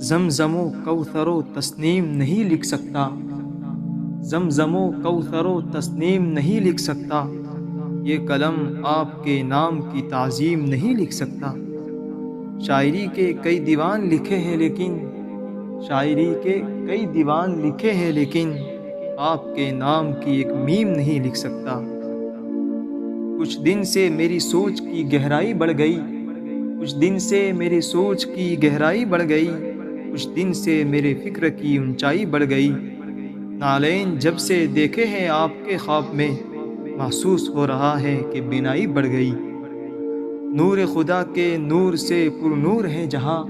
زمزم و کوثر و تسنیم نہیں لکھ سکتا، زمزم و کوثر و تسنیم نہیں لکھ سکتا، یہ قلم آپ کے نام کی تعظیم نہیں لکھ سکتا۔ شاعری کے کئی دیوان لکھے ہیں لیکن شاعری کے کئی دیوان لکھے ہیں لیکن آپ کے نام کی ایک میم نہیں لکھ سکتا۔ کچھ دن سے میری سوچ کی گہرائی بڑھ گئی، کچھ دن سے میری سوچ کی گہرائی بڑھ گئی، کچھ دن سے میرے فکر کی اونچائی بڑھ گئی۔ نالین جب سے دیکھے ہیں آپ کے خواب میں، محسوس ہو رہا ہے کہ بینائی بڑھ گئی۔ نور خدا کے نور سے پر نور ہے جہاں،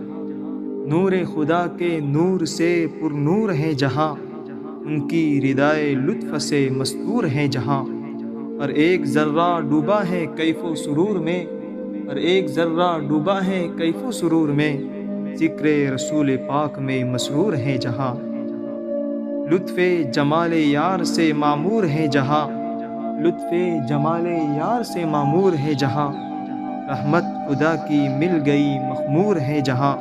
نور خدا کے نور سے پر نور ہے جہاں، ان کی ردائے لطف سے مستور ہے جہاں۔ ہر ایک ذرہ ڈوبا ہے کیف و سرور میں، ہر ایک ذرہ ڈوبا ہے کیف و سرور میں، ذکر رسول پاک میں مسرور ہے جہاں۔ لطف جمال یار سے معمور ہے جہاں، لطف جمال یار سے معمور ہے جہاں، رحمت خدا کی مل گئی مخمور ہے جہاں۔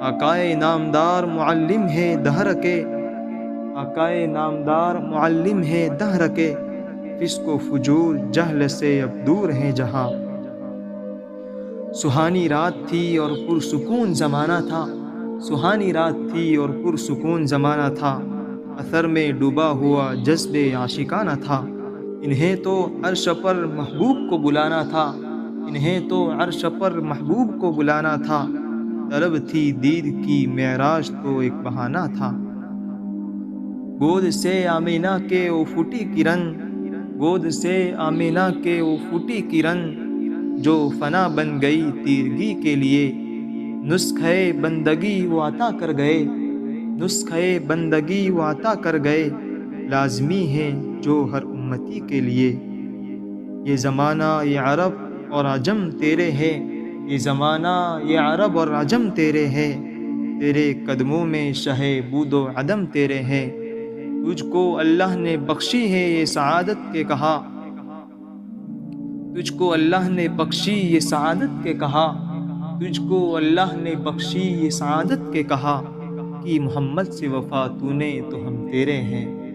آقائے نامدار معلم ہے دہر کے، آقائے نامدار معلم ہے دہر کے، فسق و فجور جہل سے اب دور ہے جہاں۔ سہانی رات تھی اور پرسکون زمانہ تھا، سہانی رات تھی اور پرسکون زمانہ تھا، اثر میں ڈوبا ہوا جذب عاشقانہ تھا۔ انہیں تو عرش پر محبوب کو بلانا تھا، انہیں تو عرش پر محبوب کو بلانا تھا، طلب تھی دید کی معراج تو ایک بہانہ تھا۔ گود سے آمینہ کے وہ پھوٹی کرن، گود سے آمینہ کے وہ پھوٹی کرن، جو فنا بن گئی تیرگی کے لیے، نسخہ بندگی وہ عطا کر گئے، نسخہ بندگی وہ عطا کر گئے، لازمی ہے جو ہر امتی کے لیے۔ یہ زمانہ یہ عرب اور عجم تیرے ہے، یہ زمانہ یہ عرب اور عجم تیرے ہے، تیرے قدموں میں شہ بود و عدم تیرے ہے۔ تجھ کو اللہ نے بخشی ہے یہ سعادت کے کہا، تجھ کو اللہ نے بخشی یہ سعادت کے کہا، تجھ کو اللہ نے بخشی یہ سعادت کے کہا، کہ محمد سے وفا تو نے تو ہم تیرے ہیں۔